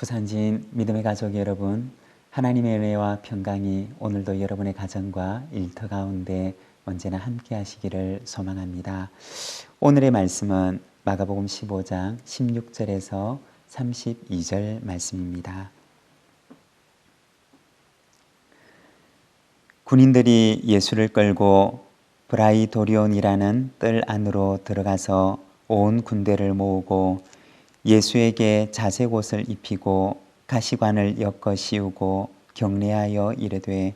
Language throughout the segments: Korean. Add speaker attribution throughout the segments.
Speaker 1: 부산진 믿음의 가족 여러분, 하나님의 은혜와 평강이 오늘도 여러분의 가정과 일터 가운데 언제나 함께 하시기를 소망합니다. 오늘의 말씀은 마가복음 15장 16절에서 32절 말씀입니다. 군인들이 예수를 끌고 브라이도리온이라는 뜰 안으로 들어가서 온 군대를 모으고 예수에게 자색 옷을 입히고 가시관을 엮어 씌우고 경례하여 이르되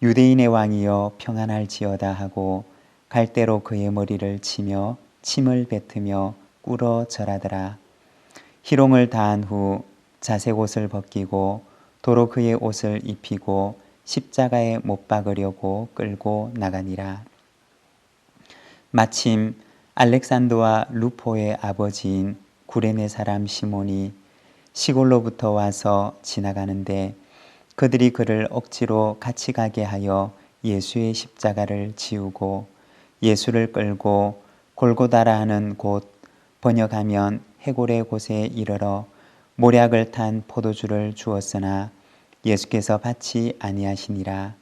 Speaker 1: 유대인의 왕이여 평안할지어다 하고 갈대로 그의 머리를 치며 침을 뱉으며 꿇어 절하더라. 희롱을 다한 후 자색 옷을 벗기고 도로 그의 옷을 입히고 십자가에 못 박으려고 끌고 나가니라. 마침 알렉산더와 루포의 아버지인 구레네 사람 시몬이 시골로부터 와서 지나가는데 그들이 그를 억지로 같이 가게 하여 예수의 십자가를 지우고 예수를 끌고 골고다라 하는 곳, 번역하면 해골의 곳에 이르러 모략을 탄 포도주를 주었으나 예수께서 받지 아니하시니라.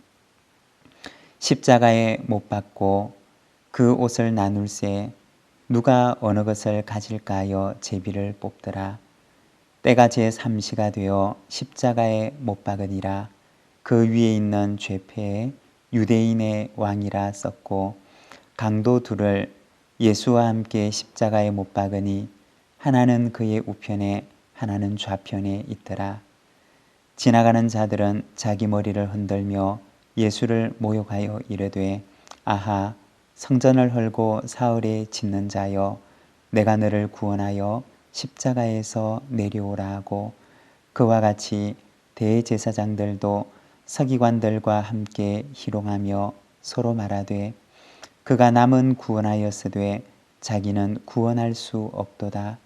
Speaker 1: 십자가에 못 박고 그 옷을 나눌새 누가 어느 것을 가질까 하여 제비를 뽑더라. 때가 제3시가 되어 십자가에 못 박으니라. 그 위에 있는 죄패에 유대인의 왕이라 썼고 강도 둘을 예수와 함께 십자가에 못 박으니 하나는 그의 우편에 하나는 좌편에 있더라. 지나가는 자들은 자기 머리를 흔들며 예수를 모욕하여 이르되 아하 성전을 헐고 사흘에 짓는 자여 내가 너를 구원하여 십자가에서 내려오라 하고 그와 같이 대제사장들도 서기관들과 함께 희롱하며 서로 말하되 그가 남은 구원하였으되 자기는 구원할 수 없도다.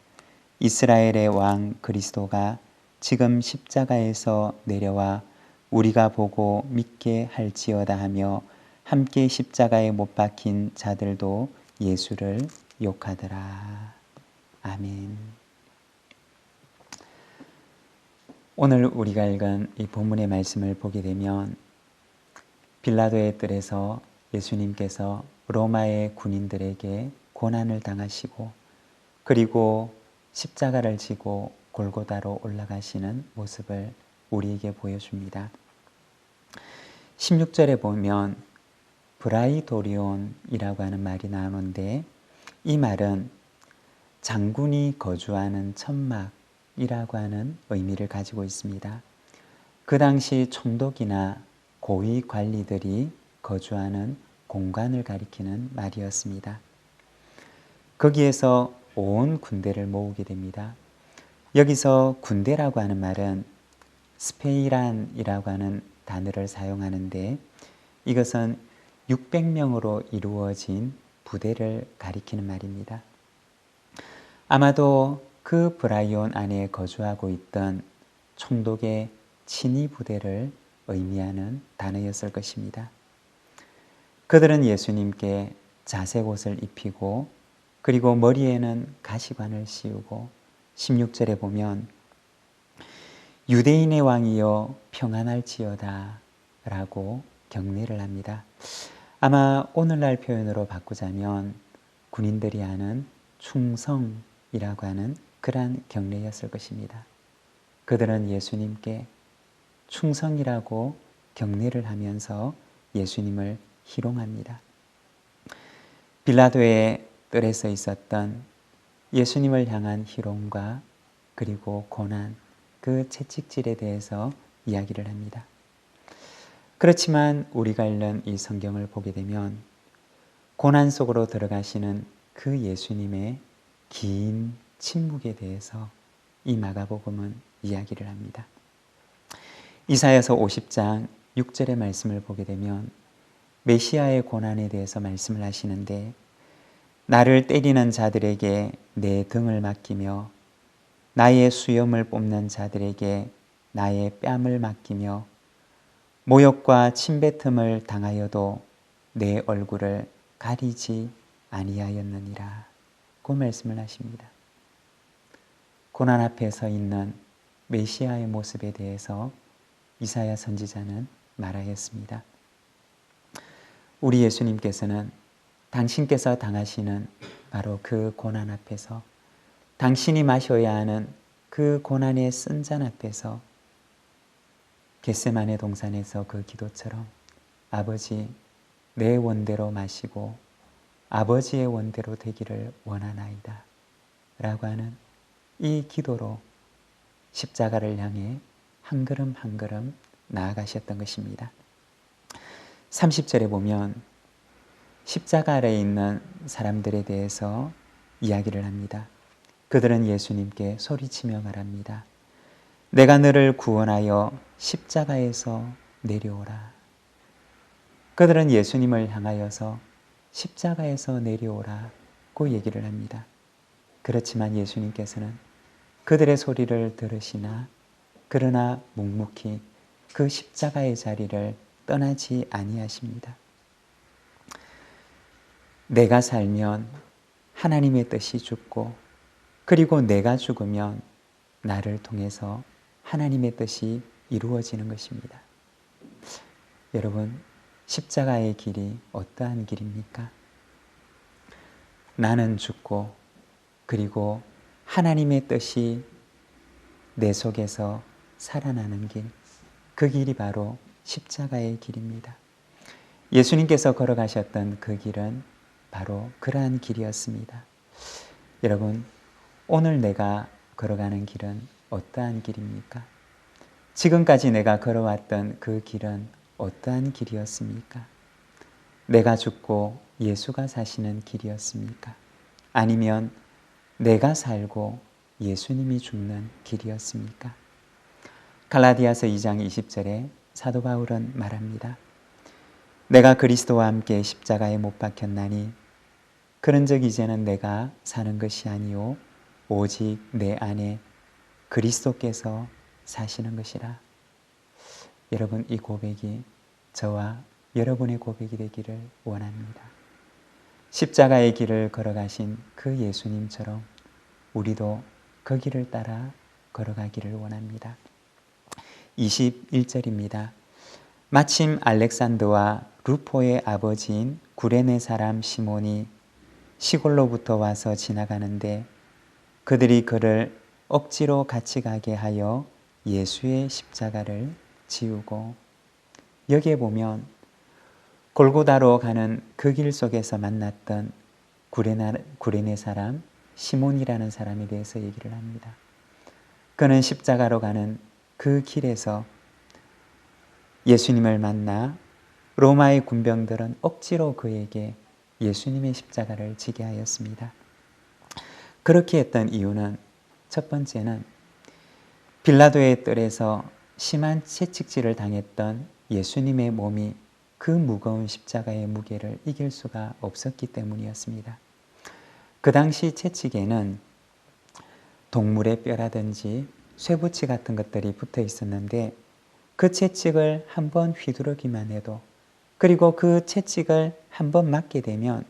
Speaker 1: 이스라엘의 왕 그리스도가 지금 십자가에서 내려와 우리가 보고 믿게 할지어다 하며 함께 십자가에 못 박힌 자들도 예수를 욕하더라. 아멘. 오늘 우리가 읽은 이 본문의 말씀을 보게 되면 빌라도의 뜰에서 예수님께서 로마의 군인들에게 고난을 당하시고 그리고 십자가를 지고 골고다로 올라가시는 모습을 우리에게 보여줍니다. 16절에 보면 브라이도리온이라고 하는 말이 나오는데 이 말은 장군이 거주하는 천막이라고 하는 의미를 가지고 있습니다. 그 당시 총독이나 고위 관리들이 거주하는 공간을 가리키는 말이었습니다. 거기에서 온 군대를 모으게 됩니다. 여기서 군대라고 하는 말은 스페이란이라고 하는 단어를 사용하는데 이것은 600명으로 이루어진 부대를 가리키는 말입니다. 아마도 그 브라이온 안에 거주하고 있던 총독의 친위 부대를 의미하는 단어였을 것입니다. 그들은 예수님께 자색 옷을 입히고 그리고 머리에는 가시관을 씌우고 16절에 보면 유대인의 왕이여 평안할지어다 라고 경례를 합니다. 아마 오늘날 표현으로 바꾸자면 군인들이 하는 충성이라고 하는 그러한 경례였을 것입니다. 그들은 예수님께 충성이라고 경례를 하면서 예수님을 희롱합니다. 빌라도의 뜰에서 있었던 예수님을 향한 희롱과 그리고 고난, 그 채찍질에 대해서 이야기를 합니다. 그렇지만 우리가 읽는 이 성경을 보게 되면 고난 속으로 들어가시는 그 예수님의 긴 침묵에 대해서 이 마가복음은 이야기를 합니다. 이사야서 50장 6절의 말씀을 보게 되면 메시아의 고난에 대해서 말씀을 하시는데 나를 때리는 자들에게 내 등을 맡기며 나의 수염을 뽑는 자들에게 나의 뺨을 맡기며 모욕과 침뱉음을 당하여도 내 얼굴을 가리지 아니하였느니라 고 말씀을 하십니다. 고난 앞에 서 있는 메시아의 모습에 대해서 이사야 선지자는 말하였습니다. 우리 예수님께서는 당신께서 당하시는 바로 그 고난 앞에서, 당신이 마셔야 하는 그 고난의 쓴 잔 앞에서 겟세마네 동산에서 그 기도처럼 아버지, 내 원대로 마시고 아버지의 원대로 되기를 원하나이다 라고 하는 이 기도로 십자가를 향해 한 걸음 한 걸음 나아가셨던 것입니다. 30절에 보면 십자가 아래에 있는 사람들에 대해서 이야기를 합니다. 그들은 예수님께 소리치며 말합니다. 내가 너를 구원하여 십자가에서 내려오라. 그들은 예수님을 향하여서 십자가에서 내려오라고 얘기를 합니다. 그렇지만 예수님께서는 그들의 소리를 들으시나 그러나 묵묵히 그 십자가의 자리를 떠나지 아니하십니다. 내가 살면 하나님의 뜻이 죽고, 그리고 내가 죽으면 나를 통해서 하나님의 뜻이 이루어지는 것입니다. 여러분, 십자가의 길이 어떠한 길입니까? 나는 죽고, 그리고 하나님의 뜻이 내 속에서 살아나는 길, 그 길이 바로 십자가의 길입니다. 예수님께서 걸어가셨던 그 길은 바로 그러한 길이었습니다. 여러분, 오늘 내가 걸어가는 길은 어떠한 길입니까? 지금까지 내가 걸어왔던 그 길은 어떠한 길이었습니까? 내가 죽고 예수가 사시는 길이었습니까? 아니면 내가 살고 예수님이 죽는 길이었습니까? 갈라디아서 2장 20절에 사도 바울은 말합니다. 내가 그리스도와 함께 십자가에 못 박혔나니 그런즉 이제는 내가 사는 것이 아니요 오직 내 안에 그리스도께서 사시는 것이라. 여러분, 이 고백이 저와 여러분의 고백이 되기를 원합니다. 십자가의 길을 걸어가신 그 예수님처럼 우리도 그 길을 따라 걸어가기를 원합니다. 21절입니다. 마침 알렉산더와 루포의 아버지인 구레네 사람 시몬이 시골로부터 와서 지나가는데 그들이 그를 억지로 같이 가게 하여 예수의 십자가를 지우고, 여기에 보면 골고다로 가는 그 길 속에서 만났던 구레네 사람 시몬이라는 사람에 대해서 얘기를 합니다. 그는 십자가로 가는 그 길에서 예수님을 만나 로마의 군병들은 억지로 그에게 예수님의 십자가를 지게 하였습니다. 그렇게 했던 이유는 첫 번째는 빌라도의 뜰에서 심한 채찍질을 당했던 예수님의 몸이 그 무거운 십자가의 무게를 이길 수가 없었기 때문이었습니다. 그 당시 채찍에는 동물의 뼈라든지 쇠붙이 같은 것들이 붙어 있었는데 그 채찍을 한번 휘두르기만 해도, 그리고 그 채찍을 한번 맞게 되면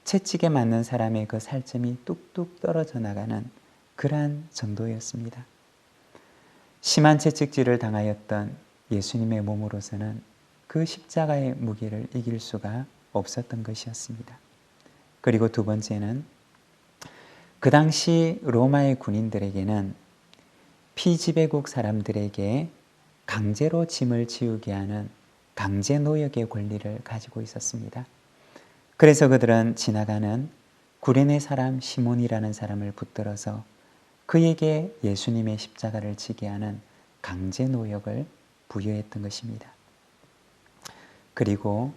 Speaker 1: 채찍에 맞는 사람의 그 살점이 뚝뚝 떨어져 나가는 그러한 정도였습니다. 심한 채찍질을 당하였던 예수님의 몸으로서는 그 십자가의 무게를 이길 수가 없었던 것이었습니다. 그리고 두 번째는 그 당시 로마의 군인들에게는 피지배국 사람들에게 강제로 짐을 지우게 하는 강제 노역의 권리를 가지고 있었습니다. 그래서 그들은 지나가는 구레네 사람 시몬이라는 사람을 붙들어서 그에게 예수님의 십자가를 지게 하는 강제 노역을 부여했던 것입니다. 그리고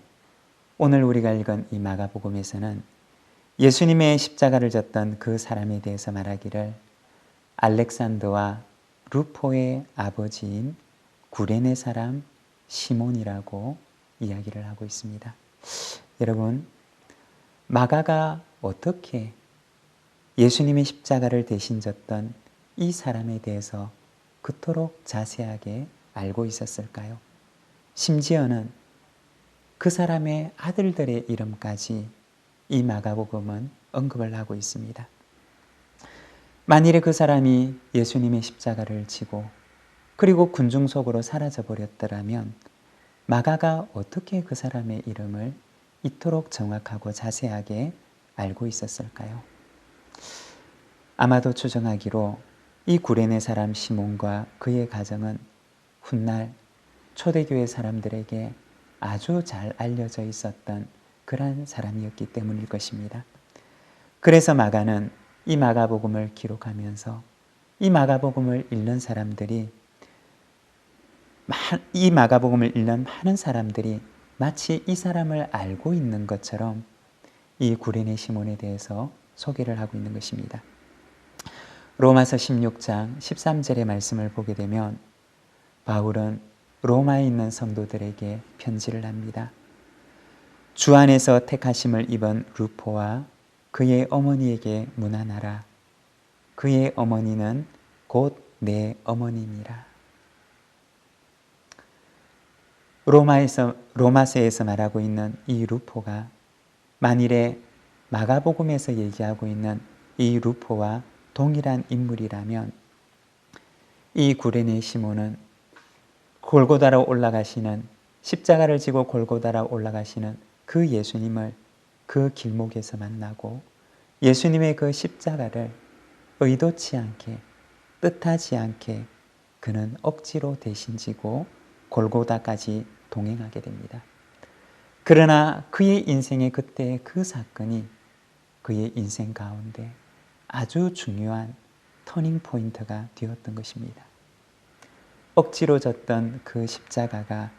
Speaker 1: 오늘 우리가 읽은 이 마가복음에서는 예수님의 십자가를 졌던 그 사람에 대해서 말하기를 알렉산더와 루포의 아버지인 구레네 사람 시몬이라고 이야기를 하고 있습니다. 여러분, 마가가 어떻게 예수님의 십자가를 대신 졌던 이 사람에 대해서 그토록 자세하게 알고 있었을까요? 심지어는 그 사람의 아들들의 이름까지 이 마가복음은 언급을 하고 있습니다. 만일에 그 사람이 예수님의 십자가를 지고 그리고 군중 속으로 사라져 버렸더라면 마가가 어떻게 그 사람의 이름을 이토록 정확하고 자세하게 알고 있었을까요? 아마도 추정하기로 이 구레네 사람 시몬과 그의 가정은 훗날 초대교회 사람들에게 아주 잘 알려져 있었던 그러한 사람이었기 때문일 것입니다. 그래서 마가는 이 마가복음을 기록하면서 이 마가복음을 읽는 사람들이 이 마가복음을 읽는 많은 사람들이 마치 이 사람을 알고 있는 것처럼 이 구레네 시몬에 대해서 소개를 하고 있는 것입니다. 로마서 16장 13절의 말씀을 보게 되면 바울은 로마에 있는 성도들에게 편지를 합니다. 주 안에서 택하심을 입은 루포와 그의 어머니에게 문안하라. 그의 어머니는 곧 내 어머니니라. 로마서에서 말하고 있는 이 루포가 만일에 마가복음에서 얘기하고 있는 이 루포와 동일한 인물이라면 이 구레네 시몬은 골고다로 올라가시는 십자가를 지고 골고다로 올라가시는 그 예수님을 그 길목에서 만나고 예수님의 그 십자가를 의도치 않게 뜻하지 않게 그는 억지로 대신 지고 골고다까지 동행하게 됩니다. 그러나 그의 인생의 그때의 그 사건이 그의 인생 가운데 아주 중요한 터닝 포인트가 되었던 것입니다. 억지로 졌던 그 십자가가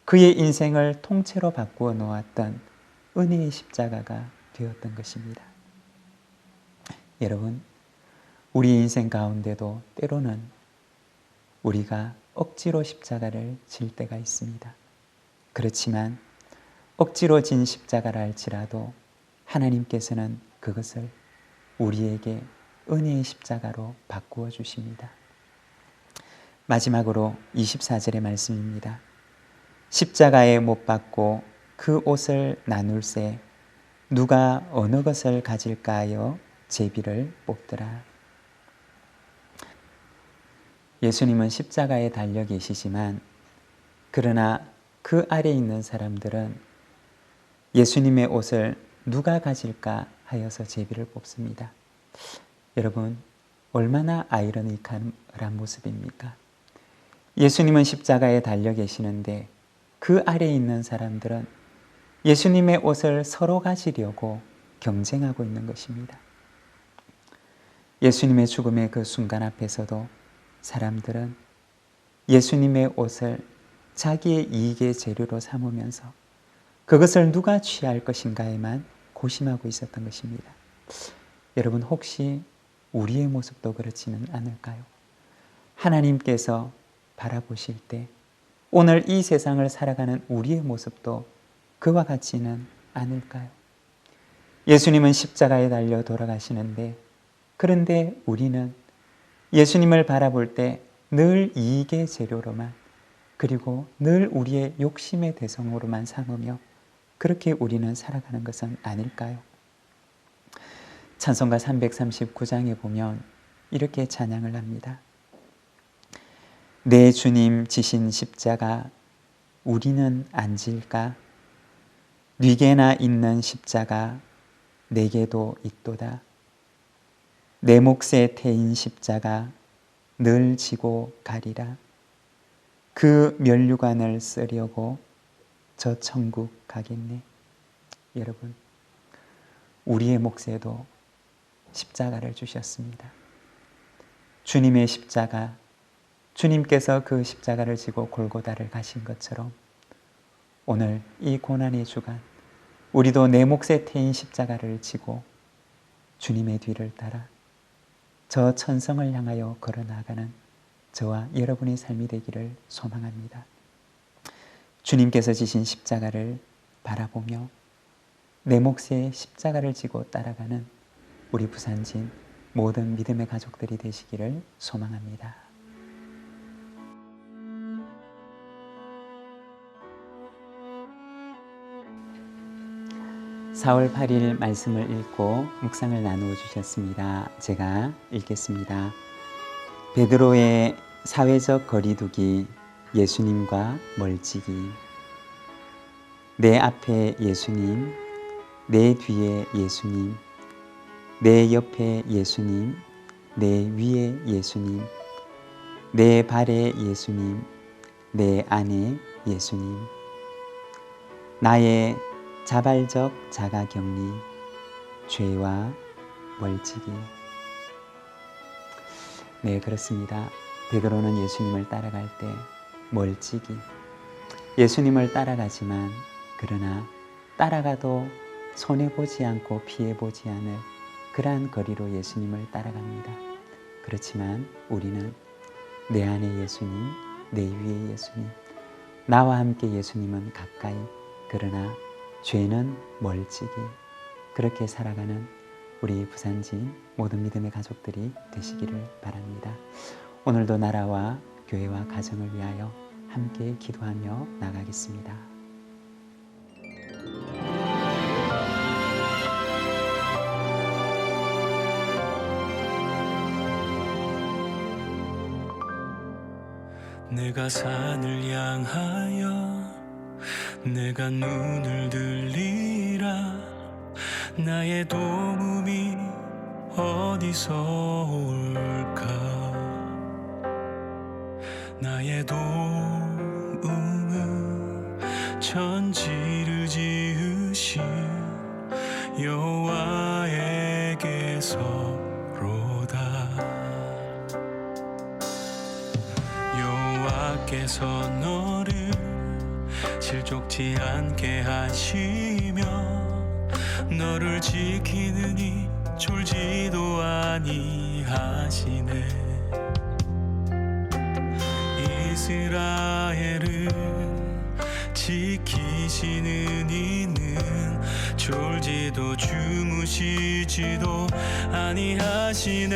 Speaker 1: 그의 인생을 통째로 바꾸어 놓았던 은혜의 십자가가 되었던 것입니다. 여러분, 우리 인생 가운데도 때로는 우리가 억지로 십자가를 질 때가 있습니다. 그렇지만 억지로 진 십자가라 할지라도 하나님께서는 그것을 우리에게 은혜의 십자가로 바꾸어 주십니다. 마지막으로 24절의 말씀입니다. 십자가에 못 박고 그 옷을 나눌새 누가 어느 것을 가질까 하여 제비를 뽑더라. 예수님은 십자가에 달려 계시지만 그러나 그 아래에 있는 사람들은 예수님의 옷을 누가 가질까 하여서 제비를 뽑습니다. 여러분, 얼마나 아이러니한 모습입니까? 예수님은 십자가에 달려 계시는데 그 아래에 있는 사람들은 예수님의 옷을 서로 가지려고 경쟁하고 있는 것입니다. 예수님의 죽음의 그 순간 앞에서도 사람들은 예수님의 옷을 자기의 이익의 재료로 삼으면서 그것을 누가 취할 것인가에만 고심하고 있었던 것입니다. 여러분, 혹시 우리의 모습도 그렇지는 않을까요? 하나님께서 바라보실 때 오늘 이 세상을 살아가는 우리의 모습도 그와 같지는 않을까요? 예수님은 십자가에 달려 돌아가시는데 그런데 우리는 예수님을 바라볼 때 늘 이익의 재료로만 그리고 늘 우리의 욕심의 대상으로만 삼으며 그렇게 우리는 살아가는 것은 아닐까요? 찬송가 339장에 보면 이렇게 찬양을 합니다. 내 주님 지신 십자가 우리는 안 질까? 네게나 있는 십자가 내게도 있도다. 내 몫에 태인 십자가 늘 지고 가리라. 그 면류관을 쓰려고 저 천국 가겠네. 여러분, 우리의 몫에도 십자가를 주셨습니다. 주님의 십자가, 주님께서 그 십자가를 지고 골고다를 가신 것처럼 오늘 이 고난의 주간 우리도 내 몫에 태인 십자가를 지고 주님의 뒤를 따라 저 천성을 향하여 걸어나가는 저와 여러분의 삶이 되기를 소망합니다. 주님께서 지신 십자가를 바라보며 내 몫에 십자가를 지고 따라가는 우리 부산진 모든 믿음의 가족들이 되시기를 소망합니다. 4월 8일 말씀을 읽고 묵상을 나누어 주셨습니다. 제가 읽겠습니다. 베드로의 사회적 거리두기, 예수님과 멀찍이. 내 앞에 예수님, 내 뒤에 예수님, 내 옆에 예수님, 내 위에 예수님, 내 발에 예수님, 내 안에 예수님. 나의 자발적 자가격리, 죄와 멀찍이. 네, 그렇습니다. 베드로는 예수님을 따라갈 때 멀찍이, 예수님을 따라가지만 그러나 따라가도 손해보지 않고 피해보지 않을 그러한 거리로 예수님을 따라갑니다. 그렇지만 우리는 내 안에 예수님, 내 위에 예수님, 나와 함께 예수님은 가까이, 그러나 죄는 멀찍이, 그렇게 살아가는 우리 부산진 모든 믿음의 가족들이 되시기를 바랍니다. 오늘도 나라와 교회와 가정을 위하여 함께 기도하며 나가겠습니다.
Speaker 2: 내가 산을 향하여 내가 눈을 들리라. 나의 도움이 어디서 올까? 나의 도움은 천지를 지으신 여호와에게서로다. 여호와께서 너를 실족지 않게 하시며 너를 지키느니 졸지도 아니하시네. 이스라엘을 지키시는 이는 졸지도 주무시지도 아니하시네.